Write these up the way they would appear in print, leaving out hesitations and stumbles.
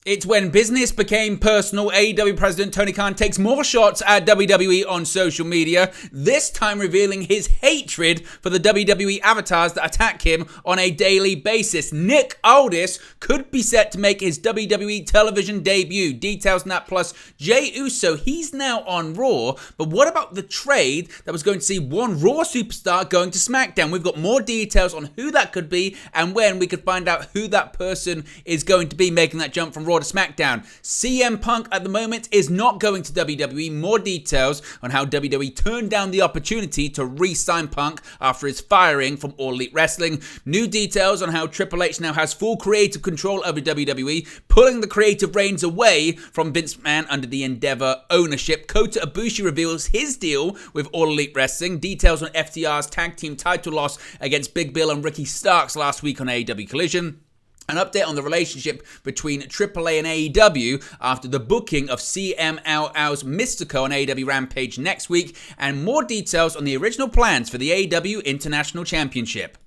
It's when business became personal. AEW President Tony Khan takes more shots at WWE on social media, this time revealing his hatred for the WWE avatars that attack him on a daily basis. Nick Aldis could be set to make his WWE television debut. Details on that, plus Jey Uso, he's now on Raw. But what about the trade that was going to see one Raw superstar going to SmackDown? We've got more details on who that could be and when we could find out who that person is going to be making that jump from Raw to SmackDown. CM Punk at the moment is not going to WWE. More details on how WWE turned down the opportunity to re-sign Punk after his firing from All Elite Wrestling. New details on how Triple H now has full creative control over WWE, pulling the creative reins away from Vince McMahon under the Endeavor ownership. Kota Ibushi reveals his deal with All Elite Wrestling. Details on FTR's tag team title loss against Big Bill and Ricky Starks last week on AEW Collision. An update on the relationship between AAA and AEW after the booking of CMLL's Mystico on AEW Rampage next week, and more details on the original plans for the AEW International Championship.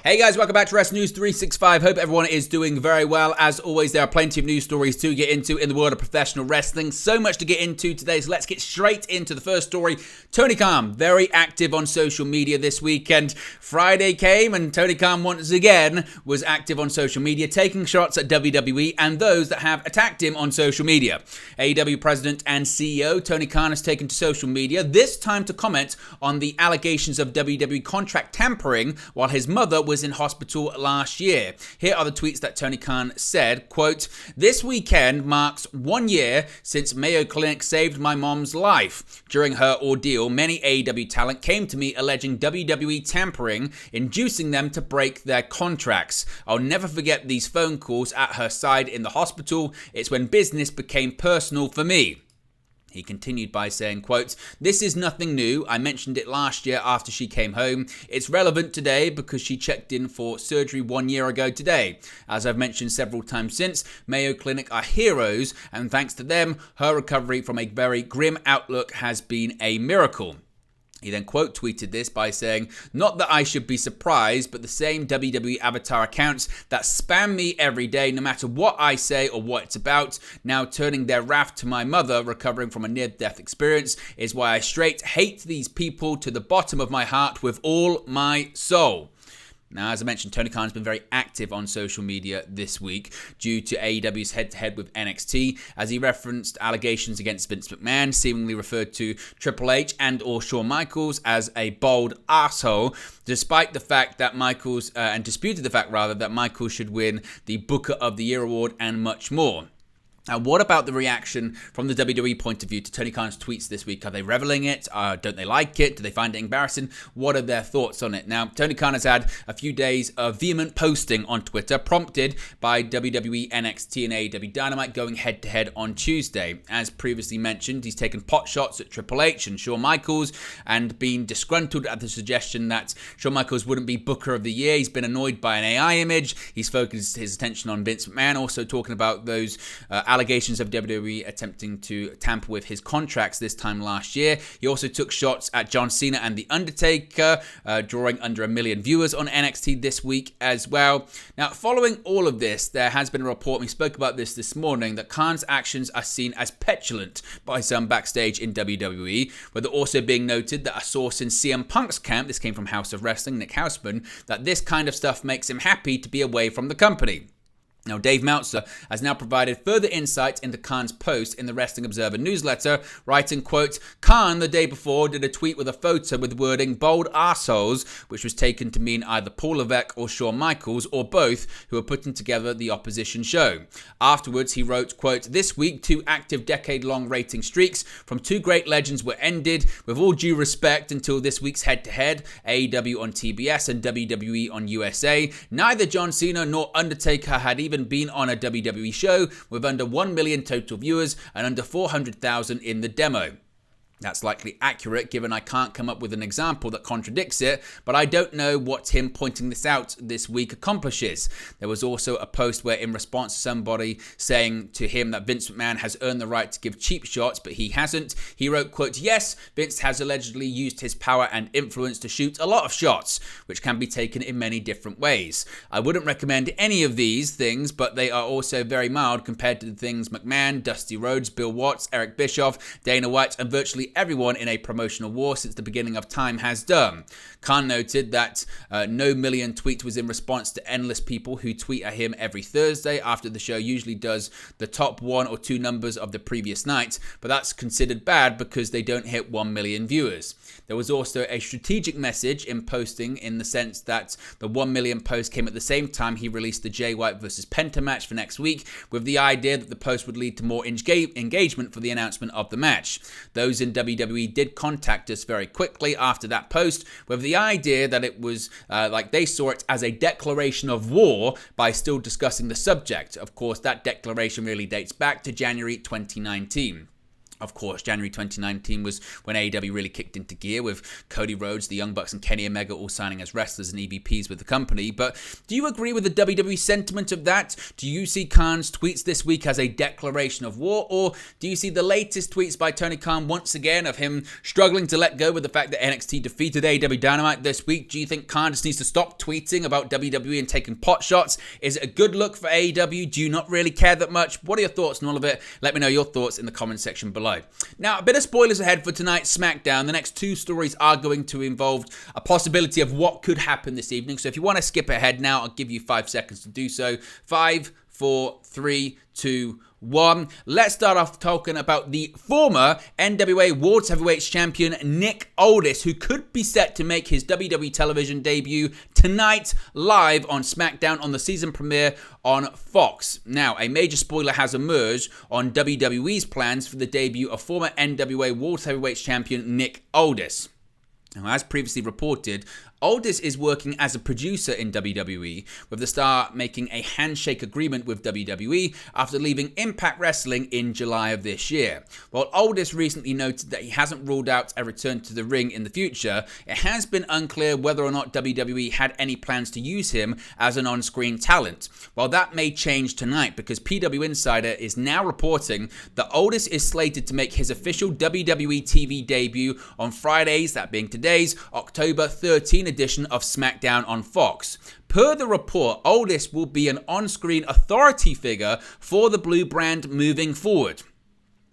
Hey guys, welcome back to Wrestling News 365. Hope everyone is doing very well. As always, there are plenty of news stories to get into in the world of professional wrestling. So much to get into today, so let's get straight into the first story. Tony Khan, very active on social media this weekend. Friday came and Tony Khan once again was active on social media, taking shots at WWE and those that have attacked him on social media. AEW President and CEO Tony Khan has taken to social media, this time to comment on the allegations of WWE contract tampering while his mother was in hospital last year. Here are the tweets that Tony Khan said, quote, "This weekend marks 1 year since Mayo Clinic saved my mom's life. During her ordeal, many AEW talent came to me alleging WWE tampering, inducing them to break their contracts. I'll never forget these phone calls at her side in the hospital. It's when business became personal for me." He continued by saying, quote, "This is nothing new. I mentioned it last year after she came home. It's relevant today because she checked in for surgery 1 year ago today. As I've mentioned several times since, Mayo Clinic are heroes, and thanks to them, her recovery from a very grim outlook has been a miracle." He then quote tweeted this by saying, "Not that I should be surprised, but the same WWE avatar accounts that spam me every day, no matter what I say or what it's about, now turning their wrath to my mother recovering from a near-death experience, is why I straight hate these people to the bottom of my heart with all my soul." Now, as I mentioned, Tony Khan has been very active on social media this week due to AEW's head-to-head with NXT, as he referenced allegations against Vince McMahon, seemingly referred to Triple H and or Shawn Michaels as a bold arsehole, despite the fact that disputed the fact that Michaels should win the Booker of the Year award and much more. Now, what about the reaction from the WWE point of view to Tony Khan's tweets this week? Are they reveling it? Don't they like it? Do they find it embarrassing? What are their thoughts on it? Now, Tony Khan has had a few days of vehement posting on Twitter, prompted by WWE, NXT, and AEW Dynamite going head-to-head on Tuesday. As previously mentioned, he's taken pot shots at Triple H and Shawn Michaels and been disgruntled at the suggestion that Shawn Michaels wouldn't be Booker of the Year. He's been annoyed by an AI image. He's focused his attention on Vince McMahon, also talking about those allegations of WWE attempting to tamper with his contracts this time last year. He also took shots at John Cena and The Undertaker, drawing under 1 million viewers on NXT this week as well. Now, following all of this, there has been a report, we spoke about this morning, that Khan's actions are seen as petulant by some backstage in WWE, with it also being noted that a source in CM Punk's camp, this came from House of Wrestling, Nick Hausman, that this kind of stuff makes him happy to be away from the company. Now, Dave Meltzer has now provided further insight into Khan's post in the Wrestling Observer newsletter, writing, quote, "Khan, the day before, did a tweet with a photo with wording bold arseholes, which was taken to mean either Paul Levesque or Shawn Michaels, or both, who were putting together the opposition show. Afterwards, he wrote, quote, "This week, 2 active decade-long rating streaks from 2 great legends were ended. With all due respect, until this week's head-to-head, AEW on TBS and WWE on USA, neither John Cena nor Undertaker had even been on a WWE show with under 1 million total viewers and under 400,000 in the demo. That's likely accurate, given I can't come up with an example that contradicts it, but I don't know what him pointing this out this week accomplishes. There was also a post where, in response to somebody saying to him that Vince McMahon has earned the right to give cheap shots, but he hasn't, he wrote, quote, "Yes, Vince has allegedly used his power and influence to shoot a lot of shots, which can be taken in many different ways. I wouldn't recommend any of these things, but they are also very mild compared to the things McMahon, Dusty Rhodes, Bill Watts, Eric Bischoff, Dana White, and virtually everyone in a promotional war since the beginning of time has done." Khan noted that no million tweet was in response to endless people who tweet at him every Thursday after the show usually does the top 1 or 2 numbers of the previous night, but that's considered bad because they don't hit 1 million viewers. There was also a strategic message in posting, in the sense that the 1 million post came at the same time he released the Jay White versus Penta match for next week, with the idea that the post would lead to more engagement for the announcement of the match. Those in WWE did contact us very quickly after that post, with the idea that it was like they saw it as a declaration of war by still discussing the subject. Of course, that declaration really dates back to January 2019. Of course, January 2019 was when AEW really kicked into gear, with Cody Rhodes, the Young Bucks, and Kenny Omega all signing as wrestlers and EVPs with the company. But do you agree with the WWE sentiment of that? Do you see Khan's tweets this week as a declaration of war? Or do you see the latest tweets by Tony Khan once again of him struggling to let go with the fact that NXT defeated AEW Dynamite this week? Do you think Khan just needs to stop tweeting about WWE and taking pot shots? Is it a good look for AEW? Do you not really care that much? What are your thoughts on all of it? Let me know your thoughts in the comment section below. Now, a bit of spoilers ahead for tonight's SmackDown. The next 2 stories are going to involve a possibility of what could happen this evening. So if you want to skip ahead now, I'll give you 5 seconds to do so. 5, 4, 3, 2, 1. Let's start off talking about the former NWA World Heavyweight Champion Nick Aldis, who could be set to make his WWE television debut tonight live on SmackDown on the season premiere on Fox. Now, a major spoiler has emerged on WWE's plans for the debut of former NWA World Heavyweight Champion Nick Aldis. Now, as previously reported, Aldis is working as a producer in WWE, with the star making a handshake agreement with WWE after leaving Impact Wrestling in July of this year. While Aldis recently noted that he hasn't ruled out a return to the ring in the future, it has been unclear whether or not WWE had any plans to use him as an on-screen talent. While that may change tonight, because PW Insider is now reporting that Aldis is slated to make his official WWE TV debut on Fridays, that being today's October 13 edition of SmackDown on Fox. Per the report, Aldis will be an on-screen authority figure for the Blue brand moving forward.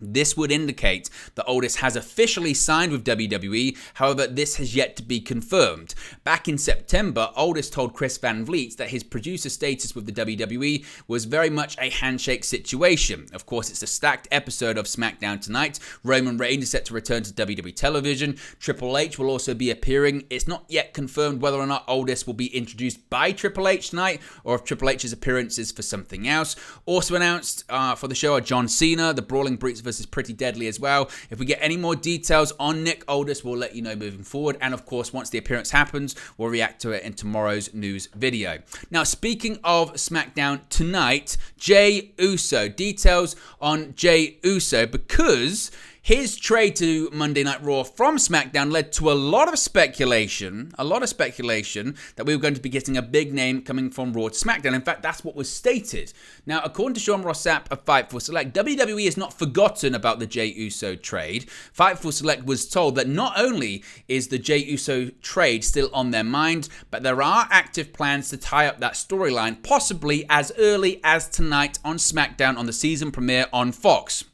This would indicate that Aldis has officially signed with WWE, however, this has yet to be confirmed. Back in September, Aldis told Chris Van Vliet that his producer status with the WWE was very much a handshake situation. Of course, it's a stacked episode of SmackDown tonight. Roman Reigns is set to return to WWE television. Triple H will also be appearing. It's not yet confirmed whether or not Aldis will be introduced by Triple H tonight, or if Triple H's appearance is for something else. Also announced for the show are John Cena, the Brawling Brutes versus Pretty Deadly as well. If we get any more details on Nick Aldis, we'll let you know moving forward. And of course, once the appearance happens, we'll react to it in tomorrow's news video. Now, speaking of SmackDown tonight, Jey Uso. Details on Jey Uso, because his trade to Monday Night Raw from SmackDown led to a lot of speculation that we were going to be getting a big name coming from Raw to SmackDown. In fact, that's what was stated. Now, according to Sean Ross Sapp of Fightful Select, WWE has not forgotten about the Jey Uso trade. Fightful Select was told that not only is the Jey Uso trade still on their mind, but there are active plans to tie up that storyline, possibly as early as tonight on SmackDown on the season premiere on Fox.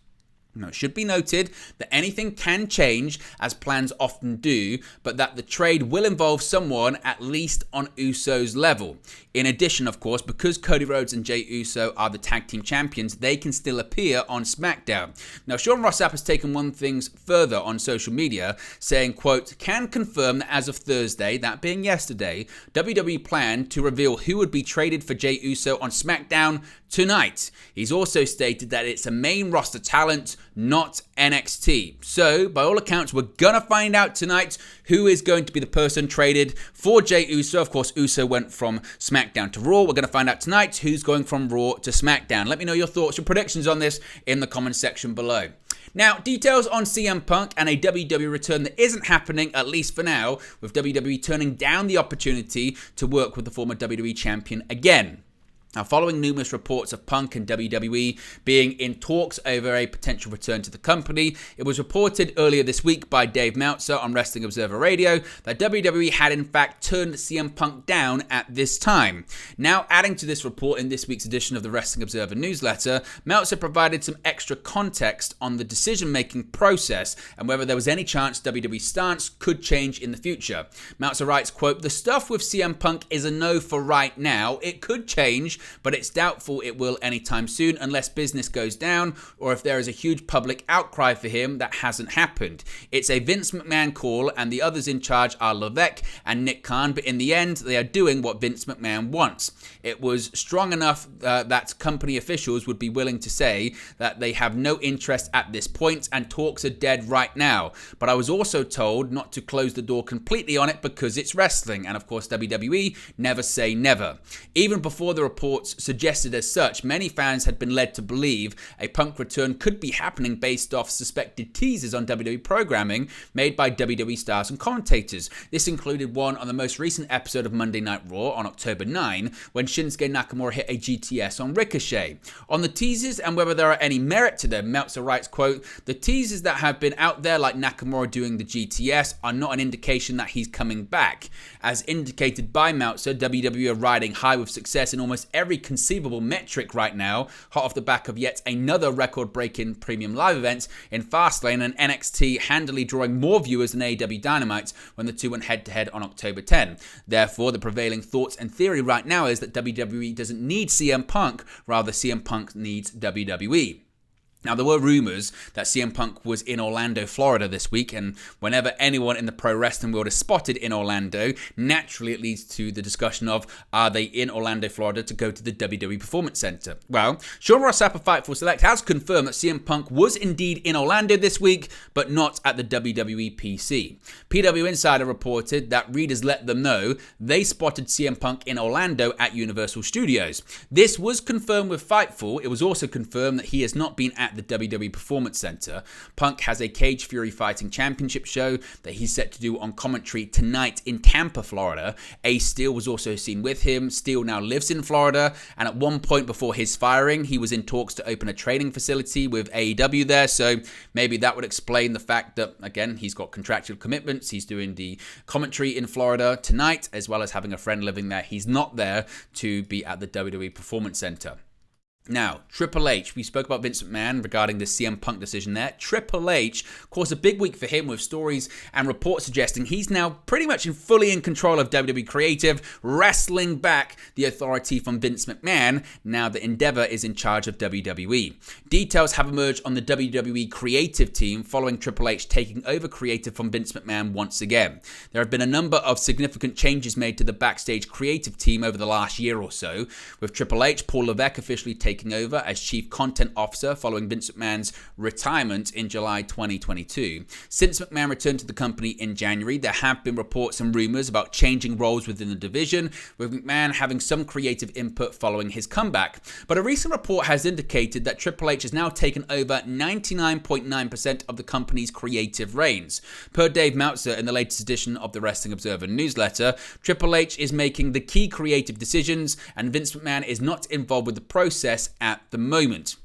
Now, it should be noted that anything can change, as plans often do, but that the trade will involve someone at least on Uso's level. In addition, of course, because Cody Rhodes and Jey Uso are the tag team champions, they can still appear on SmackDown. Now, Sean Ross Sapp has taken one thing further on social media, saying, quote, "Can confirm that as of Thursday, that being yesterday, WWE planned to reveal who would be traded for Jey Uso on SmackDown tonight." He's also stated that it's a main roster talent, not NXT. So, by all accounts, we're gonna find out tonight who is going to be the person traded for Jey Uso. Of course, Uso went from SmackDown to Raw. We're gonna find out tonight who's going from Raw to SmackDown. Let me know your thoughts, your predictions on this in the comment section below. Now, details on CM Punk and a WWE return that isn't happening, at least for now, with WWE turning down the opportunity to work with the former WWE champion again. Now, following numerous reports of Punk and WWE being in talks over a potential return to the company, it was reported earlier this week by Dave Meltzer on Wrestling Observer Radio that WWE had in fact turned CM Punk down at this time. Now, adding to this report in this week's edition of the Wrestling Observer newsletter, Meltzer provided some extra context on the decision-making process and whether there was any chance WWE's stance could change in the future. Meltzer writes, quote, "The stuff with CM Punk is a no for right now. It could change, but it's doubtful it will anytime soon unless business goes down or if there is a huge public outcry for him that hasn't happened. It's a Vince McMahon call and the others in charge are Levesque and Nick Khan, but in the end, they are doing what Vince McMahon wants. It was strong enough that company officials would be willing to say that they have no interest at this point and talks are dead right now. But I was also told not to close the door completely on it because it's wrestling, and of course WWE never say never." Even before the report suggested as such, many fans had been led to believe a Punk return could be happening based off suspected teasers on WWE programming made by WWE stars and commentators. This included one on the most recent episode of Monday Night Raw on October 9, when Shinsuke Nakamura hit a GTS on Ricochet. On the teasers and whether there are any merit to them, Meltzer writes, quote, "The teasers that have been out there like Nakamura doing the GTS are not an indication that he's coming back. As indicated by Meltzer, WWE are riding high with success in almost every conceivable metric right now, hot off the back of yet another record-breaking premium live event in Fastlane and NXT handily drawing more viewers than AEW Dynamite when the two went head-to-head on October 10. Therefore, the prevailing thoughts and theory right now is that WWE doesn't need CM Punk, rather CM Punk needs WWE." Now, there were rumors that CM Punk was in Orlando, Florida this week, and whenever anyone in the pro wrestling world is spotted in Orlando, naturally it leads to the discussion of, are they in Orlando, Florida to go to the WWE Performance Center? Well, Sean Ross Sapp of Fightful Select has confirmed that CM Punk was indeed in Orlando this week, but not at the WWE PC. PW Insider reported that readers let them know they spotted CM Punk in Orlando at Universal Studios. This was confirmed with Fightful. It was also confirmed that he has not been at the WWE Performance Center. Punk has a Cage Fury Fighting Championship show that he's set to do on commentary tonight in Tampa, Florida. Ace Steel was also seen with him. Steel now lives in Florida, and at one point before his firing, he was in talks to open a training facility with AEW there, so maybe that would explain the fact that, again, he's got contractual commitments. He's doing the commentary in Florida tonight, as well as having a friend living there. He's not there to be at the WWE Performance Center. Now, Triple H, we spoke about Vince McMahon regarding the CM Punk decision there. Triple H, of course, a big week for him with stories and reports suggesting he's now pretty much fully in control of WWE Creative, wrestling back the authority from Vince McMahon now that Endeavor is in charge of WWE. Details have emerged on the WWE Creative team following Triple H taking over Creative from Vince McMahon once again. There have been a number of significant changes made to the backstage Creative team over the last year or so, with Triple H, Paul Levesque officially taking over as Chief Content Officer following Vince McMahon's retirement in July 2022. Since McMahon returned to the company in January, there have been reports and rumors about changing roles within the division, with McMahon having some creative input following his comeback. But a recent report has indicated that Triple H has now taken over 99.9% of the company's creative reins. Per Dave Meltzer in the latest edition of the Wrestling Observer newsletter, Triple H is making the key creative decisions, and Vince McMahon is not involved with the process at the moment.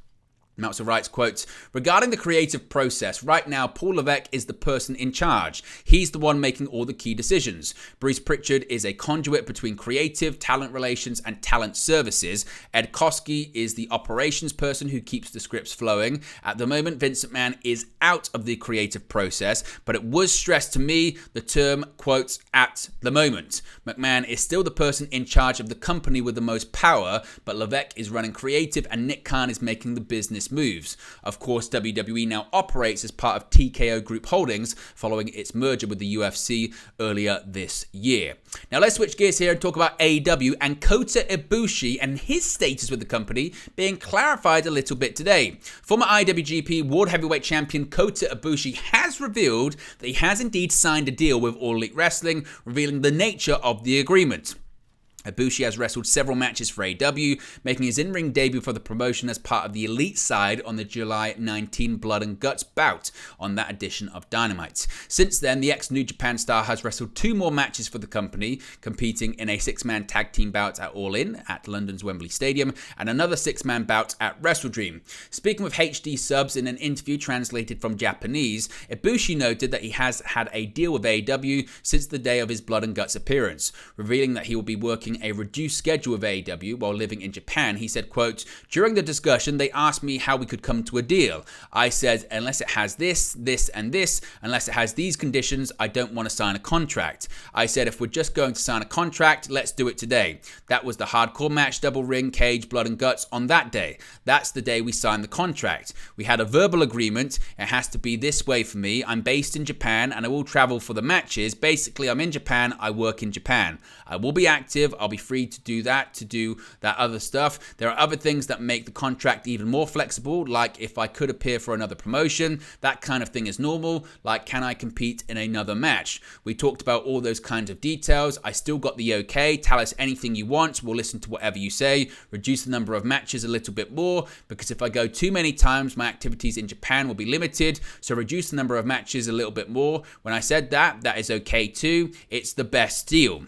Meltzer writes, quote, "Regarding the creative process, right now Paul Levesque is the person in charge. He's the one making all the key decisions. Bruce Pritchard is a conduit between creative, talent relations, and talent services. Ed Koskey is the operations person who keeps the scripts flowing. At the moment, Vince McMahon is out of the creative process, but it was stressed to me the term, quote, at the moment. McMahon is still the person in charge of the company with the most power, but Levesque is running creative and Nick Khan is making the business moves. Of course, WWE now operates as part of TKO Group Holdings following its merger with the UFC earlier this year." Now let's switch gears here and talk about AEW and Kota Ibushi and his status with the company being clarified a little bit today. Former IWGP World Heavyweight Champion Kota Ibushi has revealed that he has indeed signed a deal with All Elite Wrestling, revealing the nature of the agreement. Ibushi has wrestled several matches for AEW, making his in-ring debut for the promotion as part of the Elite side on the July 19 Blood and Guts bout on that edition of Dynamite. Since then, the ex-New Japan star has wrestled 2 more matches for the company, competing in a 6-man tag team bout at All In at London's Wembley Stadium and another 6-man bout at WrestleDream. Speaking with HD Subs in an interview translated from Japanese, Ibushi noted that he has had a deal with AEW since the day of his Blood and Guts appearance, revealing that he will be working a reduced schedule with AEW while living in Japan. He said, quote, "During the discussion, they asked me how we could come to a deal. I said, unless it has this, this, and this, unless it has these conditions, I don't want to sign a contract. I said, if we're just going to sign a contract, let's do it today. That was the hardcore match, double ring, cage, blood and guts on that day. That's the day we signed the contract. We had a verbal agreement. It has to be this way for me. I'm based in Japan and I will travel for the matches. Basically, I'm in Japan. I work in Japan. I will be active. I'll be free to do that other stuff. There are other things that make the contract even more flexible, like if I could appear for another promotion, that kind of thing is normal, like can I compete in another match? We talked about all those kinds of details. I still got the okay. Tell us anything you want. We'll listen to whatever you say. Reduce the number of matches a little bit more, because if I go too many times, my activities in Japan will be limited, so reduce the number of matches a little bit more. When I said that is okay too. It's the best deal."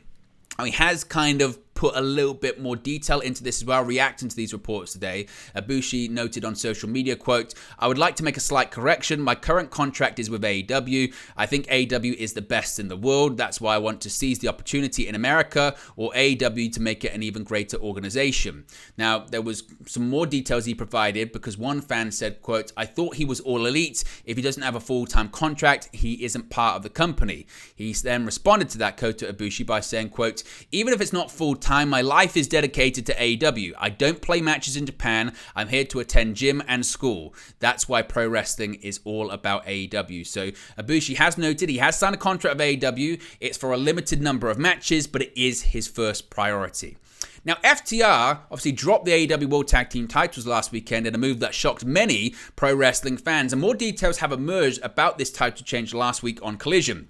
He has kind of put a little bit more detail into this as well, reacting to these reports today. Ibushi noted on social media, quote, "I would like to make a slight correction. My current contract is with AEW. I think AEW is the best in the world. That's why I want to seize the opportunity in America or AEW to make it an even greater organization." Now, there was some more details he provided, because one fan said, quote, "I thought he was all elite. If he doesn't have a full-time contract, he isn't part of the company." He then responded to that, Kota Ibushi, by saying, quote, "Even if it's not full-time, my life is dedicated to AEW. I don't play matches in Japan. I'm here to attend gym and school. That's why pro wrestling is all about AEW." So Ibushi has noted he has signed a contract with AEW. It's for a limited number of matches, but it is his first priority. Now, FTR obviously dropped the AEW World Tag Team titles last weekend in a move that shocked many pro wrestling fans, and more details have emerged about this title change last week on Collision.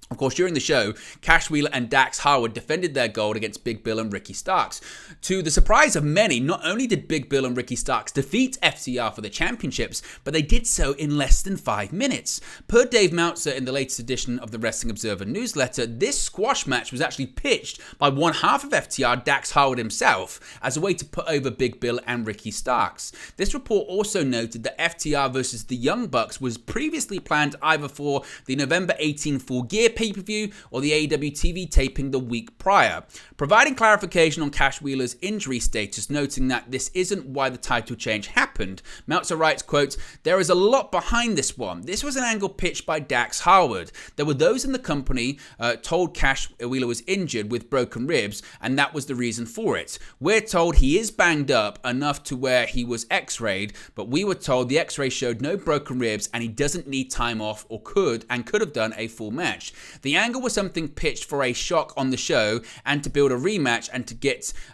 Of course, during the show, Cash Wheeler and Dax Harwood defended their gold against Big Bill and Ricky Starks. To the surprise of many, not only did Big Bill and Ricky Starks defeat FTR for the championships, but they did so in less than 5 minutes. Per Dave Meltzer in the latest edition of the Wrestling Observer newsletter, this squash match was actually pitched by one half of FTR, Dax Harwood himself, as a way to put over Big Bill and Ricky Starks. This report also noted that FTR versus the Young Bucks was previously planned either for the November 18 Full Gear pay-per-view or the AEW TV taping the week prior, providing clarification on Cash Wheeler's injury status, noting that this isn't why the title change happened. Meltzer writes, quote, "There is a lot behind this one. This was an angle pitched by Dax Harwood. There were those in the company told Cash Wheeler was injured with broken ribs, and that was the reason for it. We're told he is banged up enough to where he was x-rayed, but we were told the x-ray showed no broken ribs and he doesn't need time off or could have done a full match. The angle was something pitched for a shock on the show and to build a rematch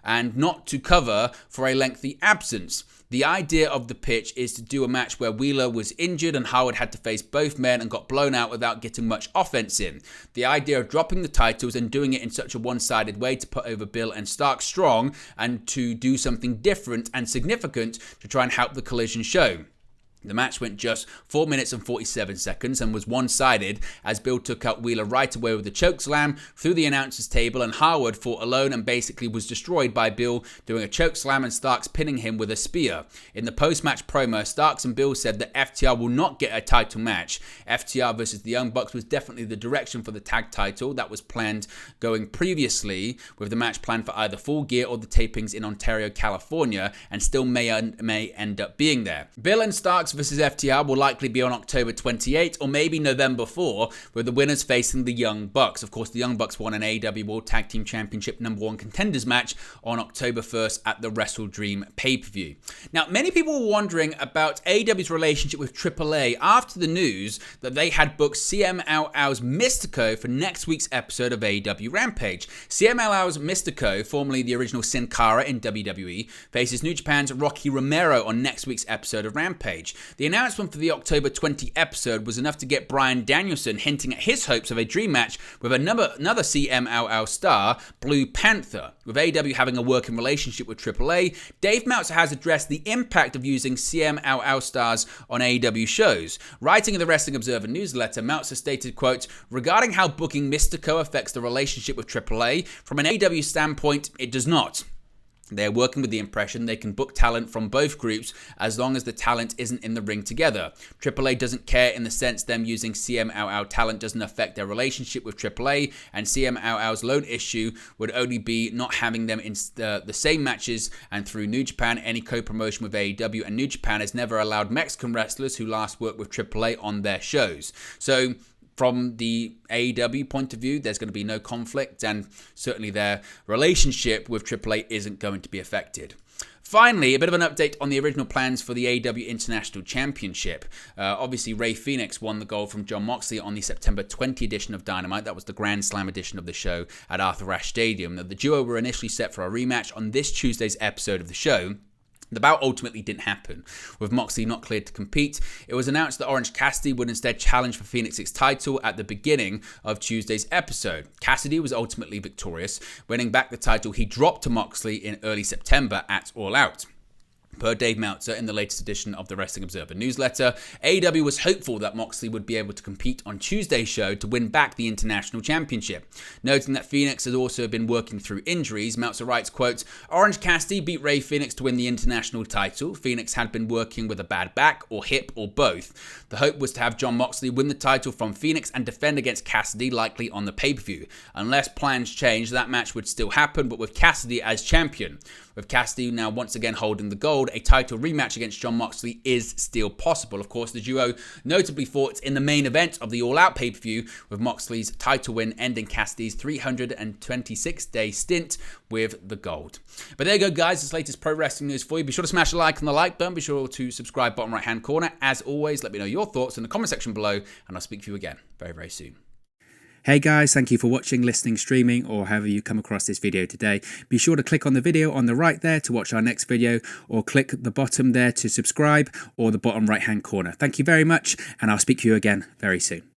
and not to cover for a lengthy absence. The idea of the pitch is to do a match where Wheeler was injured and Howard had to face both men and got blown out without getting much offense in. The idea of dropping the titles and doing it in such a one-sided way to put over Bill and Stark strong and to do something different and significant to try and help the Collision show. The match went just 4 minutes and 47 seconds and was one-sided as Bill took out Wheeler right away with a chokeslam through the announcer's table, and Harwood fought alone and basically was destroyed by Bill doing a chokeslam and Starks pinning him with a spear. In the post-match promo, Starks and Bill said that FTR will not get a title match. FTR versus the Young Bucks was definitely the direction for the tag title that was planned going previously, with the match planned for either Full Gear or the tapings in Ontario, California, and still may end up being there. Bill and Starks versus FTR will likely be on October 28 or maybe November 4, with the winners facing the Young Bucks. Of course, the Young Bucks won an AEW World Tag Team Championship #1 contenders match on October 1st at the WrestleDream pay-per-view. Now, many people were wondering about AEW's relationship with AAA after the news that they had booked CMLL's Mystico for next week's episode of AEW Rampage. CMLL's Mystico, formerly the original Sin Cara in WWE, faces New Japan's Rocky Romero on next week's episode of Rampage. The announcement for the October 20 episode was enough to get Bryan Danielson hinting at his hopes of a dream match with another CMLL star, Blue Panther. With AEW having a working relationship with AAA, Dave Meltzer has addressed the impact of using CMLL stars on AEW shows. Writing in the Wrestling Observer newsletter, Meltzer stated, quote, "Regarding how booking Mystico affects the relationship with AAA, from an AEW standpoint, it does not. They're working with the impression they can book talent from both groups as long as the talent isn't in the ring together. AAA doesn't care in the sense them using CMLL talent doesn't affect their relationship with AAA, and CMLL's lone issue would only be not having them in the same matches. And through New Japan, any co-promotion with AEW and New Japan has never allowed Mexican wrestlers who last worked with AAA on their shows." So from the AEW point of view, there's going to be no conflict, and certainly their relationship with AAA isn't going to be affected. Finally, a bit of an update on the original plans for the AEW International Championship. Obviously, Rey Fenix won the gold from Jon Moxley on the September 20 edition of Dynamite. That was the Grand Slam edition of the show at Arthur Ashe Stadium. Now, the duo were initially set for a rematch on this Tuesday's episode of the show. The bout ultimately didn't happen, with Moxley not cleared to compete. It was announced that Orange Cassidy would instead challenge for Phoenix's title at the beginning of Tuesday's episode. Cassidy was ultimately victorious, winning back the title he dropped to Moxley in early September at All Out. Per Dave Meltzer in the latest edition of the Wrestling Observer newsletter, AEW was hopeful that Moxley would be able to compete on Tuesday's show to win back the International Championship. Noting that Phoenix has also been working through injuries, Meltzer writes, quote, "Orange Cassidy beat Rey Fenix to win the International title. Phoenix had been working with a bad back or hip or both. The hope was to have Jon Moxley win the title from Phoenix and defend against Cassidy, likely on the pay-per-view. Unless plans change, that match would still happen, but with Cassidy as champion. With Cassidy now once again holding the gold, a title rematch against Jon Moxley is still possible." Of course, the duo notably fought in the main event of the All Out pay-per-view, with Moxley's title win ending Cassidy's 326-day stint with the gold. But there you go, guys. This latest pro wrestling news for you. Be sure to smash a like on the like button. Be sure to subscribe bottom right-hand corner. As always, let me know your thoughts in the comment section below, and I'll speak to you again very, very soon. Hey guys, thank you for watching, listening, streaming, or however you come across this video today. Be sure to click on the video on the right there to watch our next video, or click the bottom there to subscribe, or the bottom right hand corner. Thank you very much, and I'll speak to you again very soon.